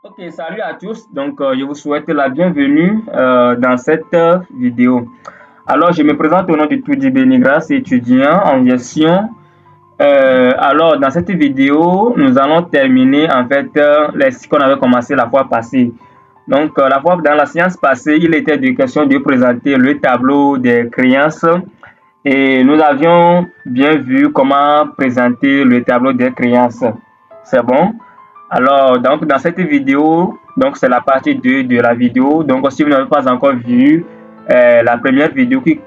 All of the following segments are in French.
Ok, salut à tous. Donc, je vous souhaite la bienvenue dans cette vidéo. Alors, je me présente au nom de Tudi Benigras, étudiant en gestion. Alors, dans cette vidéo, nous allons terminer en fait ce qu'on avait commencé la fois passée. Donc, dans la séance passée, il était de question de présenter le tableau des créances et nous avions bien vu comment présenter le tableau des créances. C'est bon? Alors, donc, dans cette vidéo, donc c'est la partie 2 de la vidéo. Donc, si vous n'avez pas encore vu la première vidéo qui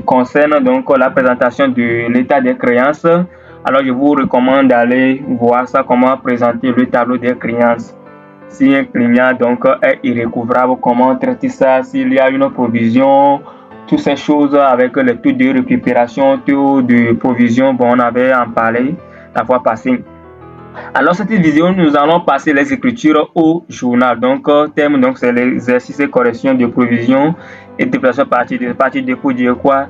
concerne donc la présentation de l'état des créances, alors je vous recommande d'aller voir ça, comment présenter le tableau des créances. Si un client donc est irrécouvrable, comment traiter ça, s'il y a une provision, toutes ces choses avec les taux de récupération, taux de provision, bon, on avait en parlé la fois passée. Alors, cette vidéo, nous allons passer les écritures au journal. Donc, thème, donc, c'est l'exercice et correction de provision et déplacement partie 2 pour dire quoi?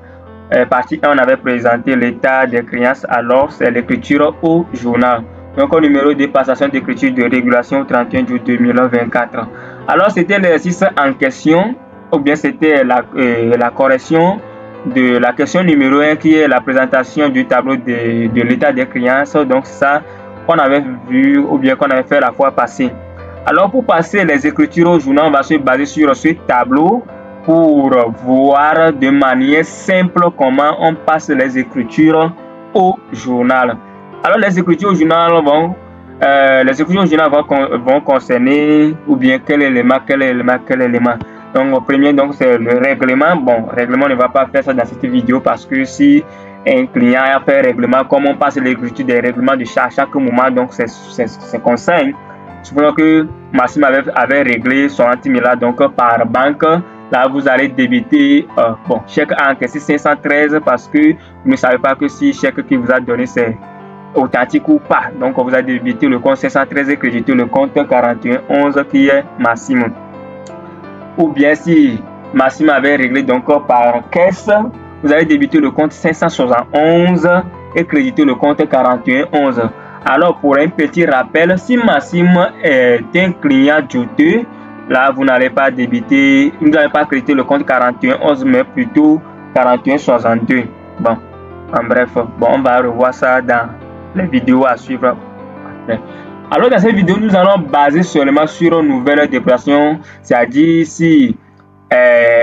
Partie 1, on avait présenté l'état des créances. Alors, c'est l'écriture au journal. Donc, au numéro de passation d'écriture de régulation 31 juin 2024. Alors, c'était l'exercice en question, ou bien c'était la correction de la question numéro 1 qui est la présentation du tableau de l'état des créances. Donc, ça, qu'on avait vu ou bien qu'on avait fait la fois passée. Alors, pour passer les écritures au journal, on va se baser sur ce tableau pour voir de manière simple comment on passe les écritures au journal. Alors, les écritures au journal vont concerner ou bien quel élément. Donc, au premier, donc, c'est le règlement. Bon, règlement, on ne va pas faire ça dans cette vidéo parce que si un client a fait règlement, comme on passe l'écriture des règlements de chaque moment, donc c'est conseil. Supposons que Maxime avait réglé son antimila donc par banque. Là, vous allez débiter, chèque a encaissé 513 parce que vous ne savez pas que si chèque qui vous a donné c'est authentique ou pas. Donc, vous allez débiter le compte 513 et créditer le compte 4111 qui est Maxime. Ou bien si Maxime avait réglé donc par caisse, vous allez débiter le compte 571 et créditer le compte 4111. Alors, pour un petit rappel, si Maxime est un client juteux, là, vous n'allez pas débiter, vous n'allez pas créditer le compte 4111, mais plutôt 4162. Bon, en bref, bon, on va revoir ça dans les vidéos à suivre. Alors, dans cette vidéo, nous allons baser seulement sur une nouvelle dépression, c'est-à-dire si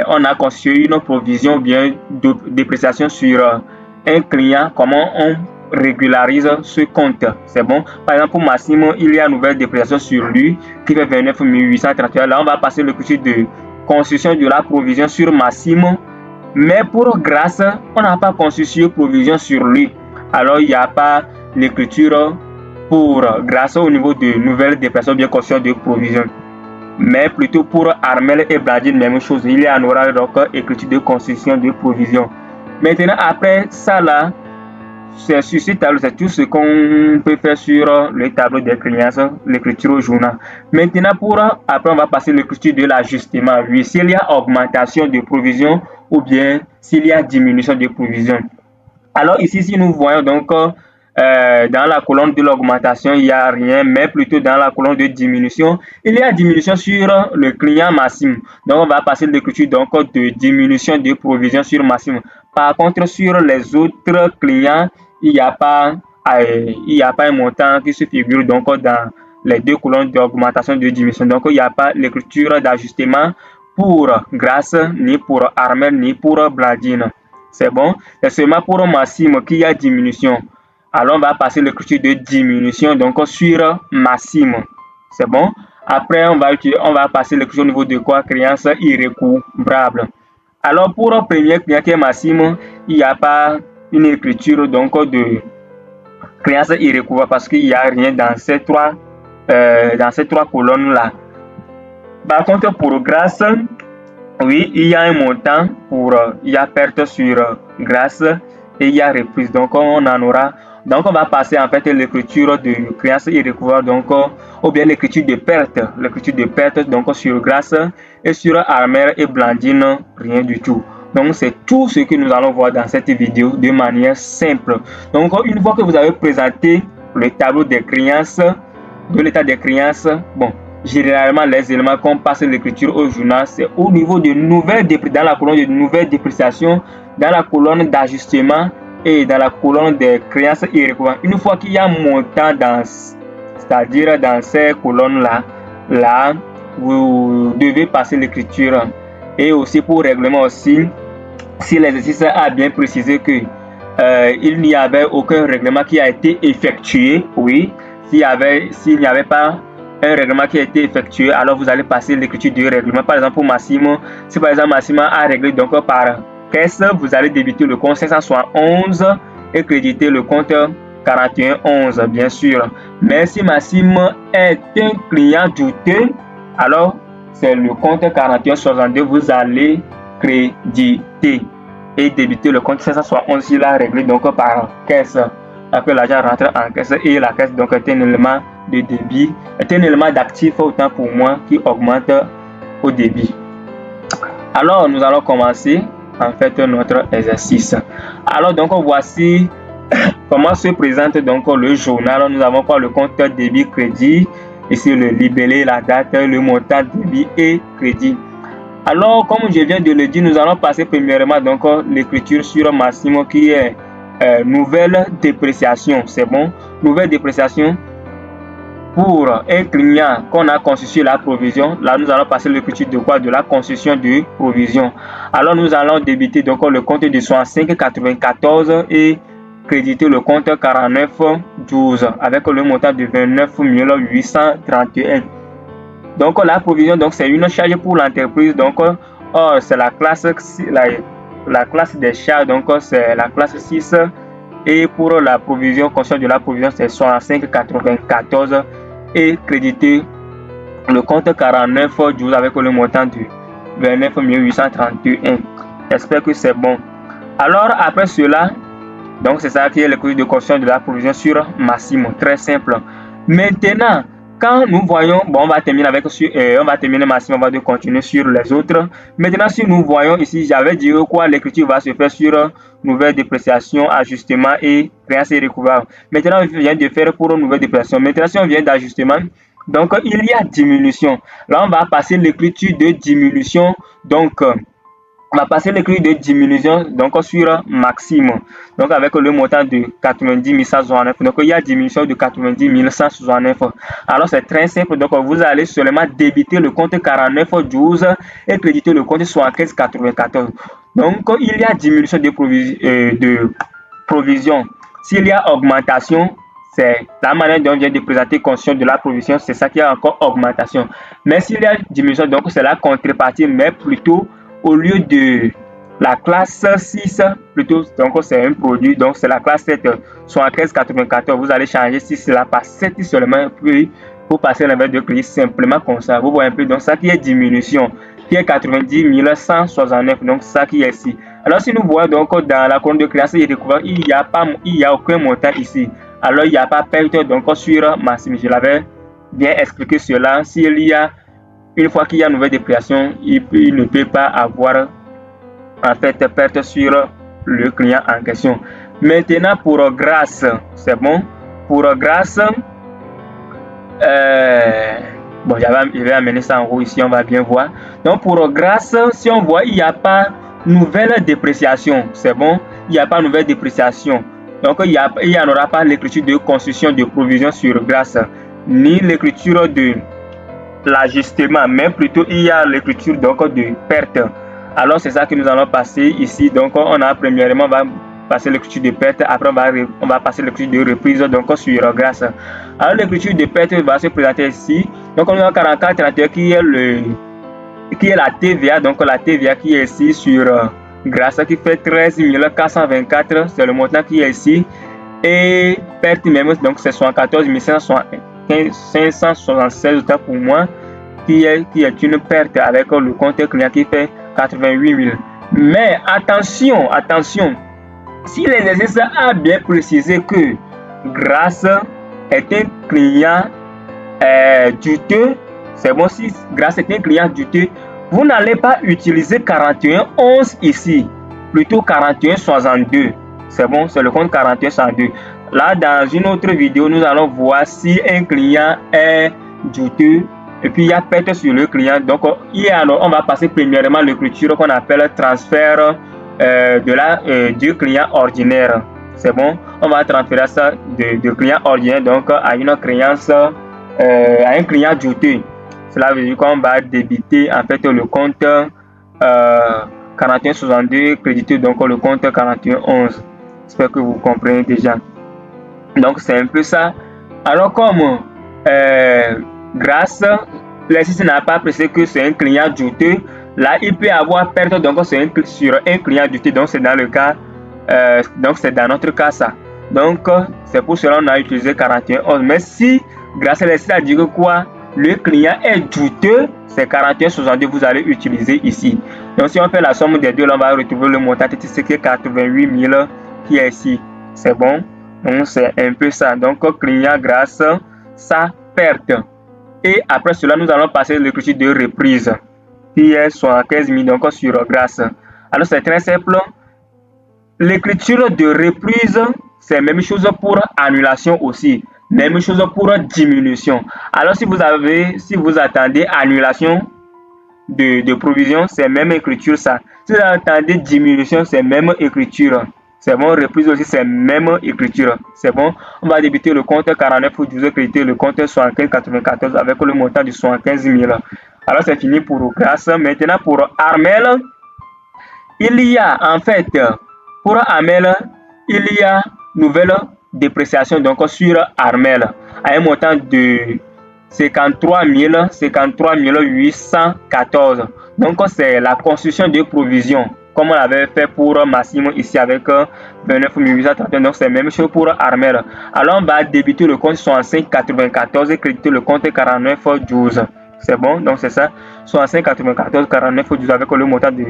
on a constitué une provision bien de dépréciation sur un client, comment on régularise ce compte. C'est bon. Par exemple, pour Massimo, il y a une nouvelle dépréciation sur lui qui fait 29 831. Là, on va passer le critère de constitution de la provision sur Massimo. Mais pour Grâce, on n'a pas constitué provision sur lui. Alors, il n'y a pas l'écriture pour Grâce au niveau de nouvelles dépréciations bien constitution de provision. Mais plutôt pour Armel et Bladine, même chose. Il y a un oral donc écriture de constitution de provision. Maintenant, après ça là, sur ce tableau, c'est tout ce qu'on peut faire sur le tableau des créances, l'écriture au journal. Maintenant, après, on va passer l'écriture de l'ajustement. Oui, s'il y a augmentation de provision ou bien s'il y a diminution de provision. Alors ici, si nous voyons donc dans la colonne de l'augmentation, il n'y a rien, mais plutôt dans la colonne de diminution, il y a diminution sur le client Maxime. Donc, on va passer l'écriture donc de diminution de provision sur Maxime. Par contre, sur les autres clients, il n'y a pas un montant qui se figure donc dans les deux colonnes d'augmentation de diminution. Donc, il n'y a pas l'écriture d'ajustement pour Grâce, ni pour Armel, ni pour Bladine. C'est bon. C'est seulement pour Maxime qu'il y a diminution. Alors, on va passer l'écriture de diminution donc sur Maxime. C'est bon. Après, on va passer l'écriture au niveau de quoi? Créance irrécouvrable. Alors, pour le premier client qui est Maxime, il n'y a pas une écriture donc de créance irrécouvrable parce qu'il n'y a rien dans ces trois colonnes-là. Par contre, pour Grâce, oui, il y a un montant il y a perte sur Grâce et il y a reprise. Donc, on en aura. Donc, on va passer en fait l'écriture de créance irrécouvrable, donc, ou bien l'écriture de perte. L'écriture de perte, donc, sur Grâce et sur Armel et Blandine, rien du tout. Donc, c'est tout ce que nous allons voir dans cette vidéo de manière simple. Donc, une fois que vous avez présenté le tableau des créances, de l'état des créances, bon, généralement les éléments qu'on passe l'écriture au journal, c'est au niveau de nouvelles dans la colonne de nouvelles dépréciations, dans la colonne d'ajustement et dans la colonne des créances irrécouvrables. Une fois qu'il y a un montant c'est-à-dire dans ces colonnes-là, vous devez passer l'écriture. Et aussi pour règlement aussi, si l'exercice a bien précisé que il n'y avait aucun règlement qui a été effectué, oui, s'il n'y avait pas un règlement qui a été effectué, alors vous allez passer l'écriture du règlement. Par exemple, pour Massimo, si par exemple Massimo a réglé donc par caisse, vous allez débiter le compte 571 et créditer le compte 4111, bien sûr. Mais si Massimo est un client douteux, alors c'est le compte 4162, vous allez créditer et débiter le compte 571 s'il a réglé donc par caisse. Après l'argent rentre en caisse et la caisse donc est un élément de débit, est un élément d'actif autant pour moi qui augmente au débit. Alors nous allons commencer en fait notre exercice. Alors donc voici comment se présente donc le journal. Nous avons quoi? Le compte débit crédit, ici le libellé, la date, le montant débit et crédit. Alors comme je viens de le dire, nous allons passer premièrement donc l'écriture sur Massimo qui est nouvelle dépréciation. C'est bon, nouvelle dépréciation pour un client qu'on a conçu sur la provision. Là nous allons passer l'écriture de quoi? De la concession de provision. Alors nous allons débiter donc le compte de 65,94 et créditer le compte 49,12 avec le montant de 29 831. Donc la provision, donc c'est une charge pour l'entreprise. Donc c'est la classe des charges, donc c'est la classe 6. Et pour la provision, conscience de la provision, c'est 65,94 et créditer le compte 49,12 avec le montant de 29 831. J'espère que c'est bon. Alors après cela, donc c'est ça qui est le coût de conscience de la provision sur Massimo, très simple. Maintenant, quand nous voyons, bon, on va terminer avec on va terminer Massimo, on va continuer sur les autres. Maintenant, si nous voyons ici, j'avais dit quoi, l'écriture va se faire sur nouvelle dépréciation, ajustement et créance irrécouvable. Maintenant, on vient de faire pour nouvelle dépréciation. Maintenant, si on vient d'ajustement, donc il y a diminution. Là, on va passer l'écriture de diminution. Donc on va passer l'écriture de diminution donc sur Maxime, donc avec le montant de 90 169. Donc il y a diminution de 90 169. Alors c'est très simple, donc vous allez seulement débiter le compte 49,12 et créditer le compte 75,94. Donc il y a diminution de provision. S'il y a augmentation, c'est la manière dont on vient de présenter conscience de la provision, c'est ça qui a encore augmentation. Mais s'il y a diminution, donc c'est la contrepartie, mais plutôt au lieu de la classe 6, plutôt, donc c'est un produit, donc c'est la classe 7, 75,94. Vous allez changer 6 là par 7 seulement, puis vous passez l'inverse de crédit simplement comme ça. Vous voyez un peu, donc ça qui est diminution, qui est 90 169, donc ça qui est ici. Alors si nous voyons donc dans la colonne de créance irrécouvable, il n'y a aucun montant ici. Alors il n'y a pas perte donc sur Massimo. Je l'avais bien expliqué cela. S'il y a une fois qu'il y a une nouvelle dépréciation, il ne peut pas avoir en fait perte sur le client en question. Maintenant pour grâce, c'est bon. Pour grâce, bon, je vais amener ça en haut ici, on va bien voir. Donc pour grâce, si on voit, il n'y a pas nouvelle dépréciation, c'est bon. Il n'y a pas nouvelle dépréciation. Donc il n'y en aura pas l'écriture de construction de provision sur grâce, ni l'écriture de l'ajustement, mais plutôt il y a l'écriture donc de perte. Alors c'est ça que nous allons passer ici. Donc on a premièrement, on va passer l'écriture de perte, après on va passer l'écriture de reprise donc sur grâce. Alors l'écriture de perte va se présenter ici. Donc on a 44,31 qui est la TVA, donc la TVA qui est ici sur grâce, qui fait 13 424, c'est le montant qui est ici. Et perte même, donc c'est 74 576 autant pour moi, qui est une perte avec le compte client qui fait 88 000. Mais attention, si l'exercice a bien précisé que grâce est un client douteux, c'est bon. Si grâce est un client douteux, vous n'allez pas utiliser 41,11 ici, plutôt 41,62. C'est bon, c'est le compte 41,62. Là, dans une autre vidéo, nous allons voir si un client est douteux Et puis il y a perte sur le client. Donc on va passer premièrement l'écriture qu'on appelle transfert du client ordinaire. C'est bon, on va transférer ça de client ordinaire donc à une créance, à un client douteux. Cela veut dire qu'on va débiter en fait le compte 4162 crédité donc le compte 4111. J'espère que vous comprenez déjà. Donc c'est un peu ça. Alors comme grâce l'exercice n'a pas précisé que c'est un client douteux, là il peut avoir perte donc c'est sur un client douteux, donc c'est dans le cas donc c'est dans notre cas ça. Donc c'est pour cela qu'on a utilisé 4111. Mais si grâce à l'exercice a dit que quoi, le client est douteux, c'est 4162 vous allez utiliser ici. Donc si on fait la somme des deux, là, on va retrouver le montant c'est qui est 88 000 qui est ici. C'est bon. Donc c'est un peu ça. Donc client grâce sa perte. Et après cela, nous allons passer l'écriture de reprise qui est 75 000 donc sur grâce. Alors c'est très simple. L'écriture de reprise, c'est la même chose pour annulation aussi. Même chose pour diminution. Alors si vous attendez annulation de provision, c'est même écriture ça. Si vous attendez diminution, c'est même écriture. C'est bon, reprise aussi, c'est même écriture. C'est bon, on va débuter le compte 49 pour 12 créditer le compte 75,94 avec le montant de 75 000. Alors c'est fini pour grâce. Maintenant pour Armel, il y a en fait, pour Armel, il y a nouvelle dépréciation donc sur Armel à un montant de 53 814. Donc c'est la constitution de provision comme on l'avait fait pour Massimo ici avec 29 831. Donc c'est la même chose pour Armel. Alors on va débuter le compte 65,94 et créditer le compte 49,12. C'est bon, donc c'est ça, 65,94 49,12 avec le montant de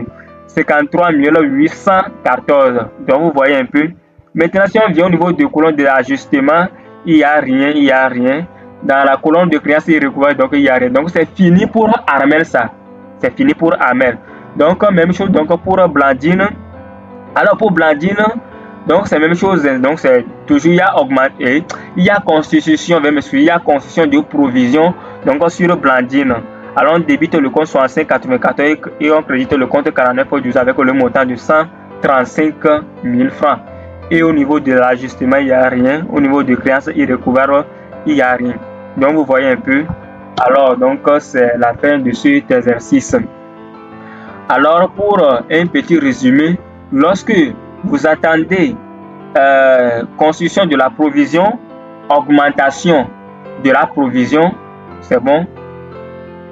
53 814. Donc vous voyez un peu. Maintenant, si on vient au niveau de colonne de l'ajustement, il n'y a rien. Dans la colonne de créance irrécouverte, donc il n'y a rien. Donc c'est fini pour Armel ça. C'est fini pour Armel. Donc même chose donc pour Blandine. Alors pour Blandine, donc c'est la même chose. Donc c'est toujours il y a constitution, il y a constitution de provision donc sur Blandine. Alors on débite le compte 65,94 et on crédite le compte 49,12 avec le montant de 135 000 francs. Et au niveau de l'ajustement, il n'y a rien. Au niveau de créance irrécouverte, il n'y a rien. Donc vous voyez un peu. Alors donc c'est la fin de cet exercice. Alors pour un petit résumé, lorsque vous attendez constitution de la provision, augmentation de la provision, c'est bon.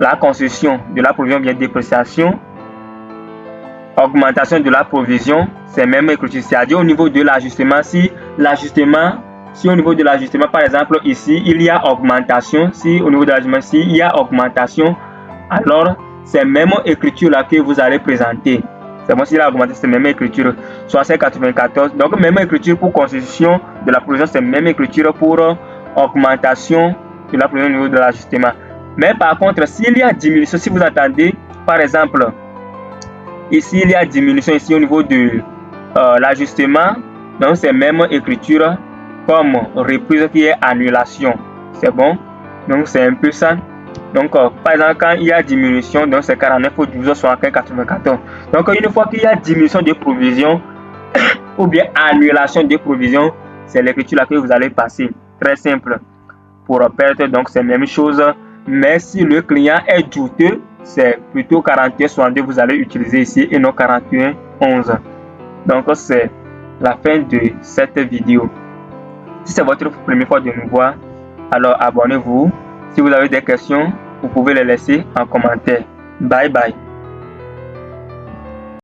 La constitution de la provision vient dépréciation, augmentation de la provision, c'est même écriture. C'est-à-dire au niveau de l'ajustement, si au niveau de l'ajustement, par exemple ici, il y a augmentation, si au niveau de l'ajustement, s'il y a augmentation, alors c'est même écriture là que vous allez présenter. C'est bon, s'il y a augmentation, c'est même écriture. 60,94. Donc même écriture pour constitution de la provision, c'est même écriture pour augmentation de la provision au niveau de l'ajustement. Mais par contre, s'il y a diminution, si vous attendez, par exemple, ici il y a diminution ici au niveau de l'ajustement, donc c'est même écriture comme reprise qui est annulation. C'est bon, donc c'est un peu ça. Donc par exemple quand il y a diminution, donc c'est 49,12 sur 94. Donc une fois qu'il y a diminution de provision ou bien annulation de provision, c'est l'écriture là que vous allez passer. Très simple. Pour perte, donc c'est la même chose. Mais si le client est douteux, c'est plutôt 41,62 vous allez utiliser ici et non 41,11. Donc c'est la fin de cette vidéo. Si c'est votre première fois de nous voir, alors abonnez-vous. Si vous avez des questions, vous pouvez les laisser en commentaire. Bye bye.